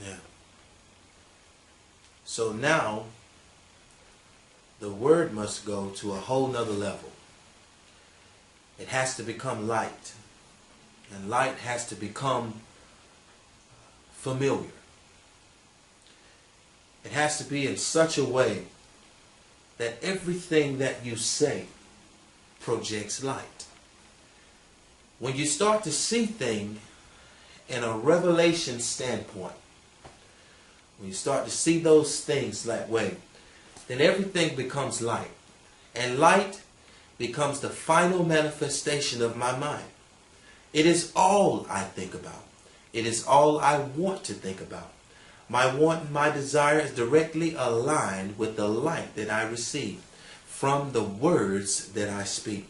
Yeah. So now the word must go to a whole nother level. It has to become light. And light has to become familiar. It has to be in such a way that everything that you say projects light. When you start to see things in a revelation standpoint, when you start to see those things that way, then everything becomes light. And light becomes the final manifestation of my mind. It is all I think about. It is all I want to think about. My want and my desire is directly aligned with the light that I receive from the words that I speak.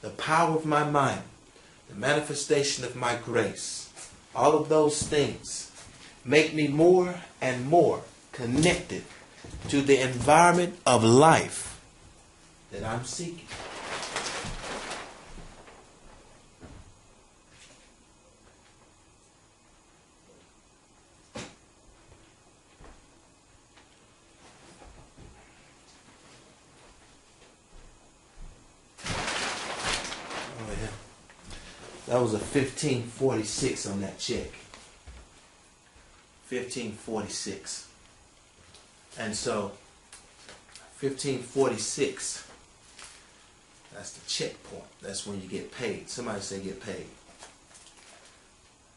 The power of my mind, the manifestation of my grace, all of those things make me more and more connected to the environment of life that I'm seeking. That was a 1546 on that check. 1546. And so 1546, that's the checkpoint. That's when you get paid. Somebody say get paid.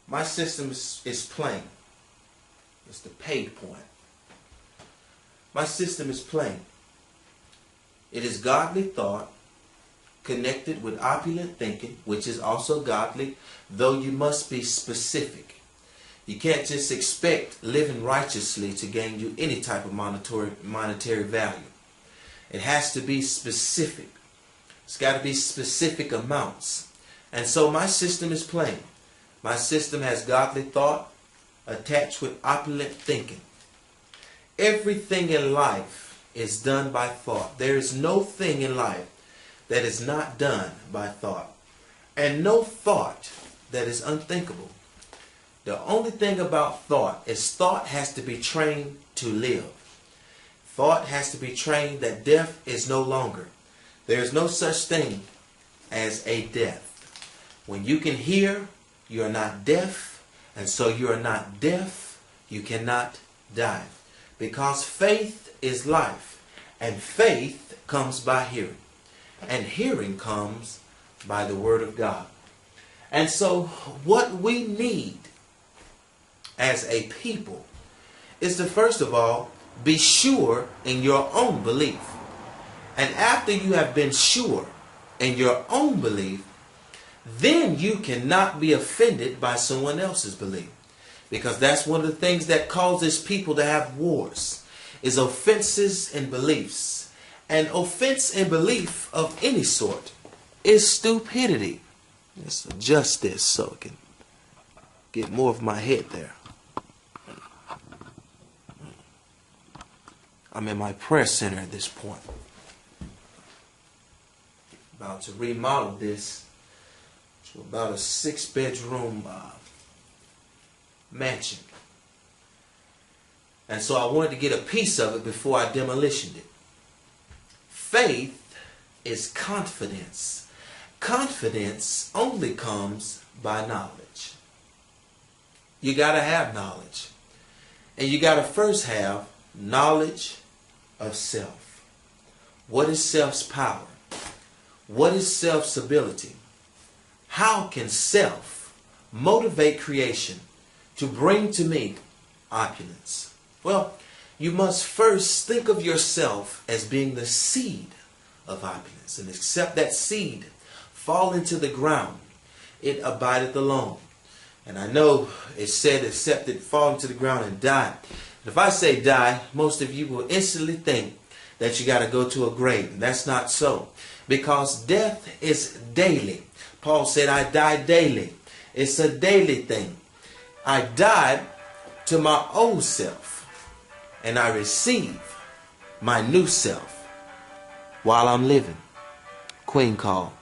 My system is plain. It's the paid point. My system is plain. It is godly thought connected with opulent thinking, which is also godly, though you must be specific. You can't just expect living righteously to gain you any type of monetary value. It has to be specific. It's got to be specific amounts. And so my system is plain. My system has godly thought attached with opulent thinking. Everything in life is done by thought. There is no thing in life that is not done by thought. And no thought that is unthinkable. The only thing about thought is thought has to be trained to live. Thought has to be trained that death is no longer. There is no such thing as a death. When you can hear, you are not deaf. And so you are not deaf, you cannot die. Because faith is life. And faith comes by hearing. And hearing comes by the word of God. And so what we need as a people is to first of all be sure in your own belief. And after you have been sure in your own belief, then you cannot be offended by someone else's belief. Because that's one of the things that causes people to have wars, is offenses in beliefs. And offense in belief of any sort is stupidity. Let's adjust this so I can get more of my head there. I'm in my prayer center at this point. About to remodel this to about a 6-bedroom mansion. And so I wanted to get a piece of it before I demolitioned it. Faith is confidence. Confidence only comes by knowledge. You got to have knowledge. And you got to first have knowledge of self. What is self's power? What is self's ability? How can self motivate creation to bring to me opulence? Well, you must first think of yourself as being the seed of opulence. And except that seed fall into the ground, it abideth alone. And I know it said except it fall into the ground and die. If I say die, most of you will instantly think that you got to go to a grave. And that's not so. Because death is daily. Paul said, I die daily. It's a daily thing. I died to my old self. And I receive my new self while I'm living. Queen call.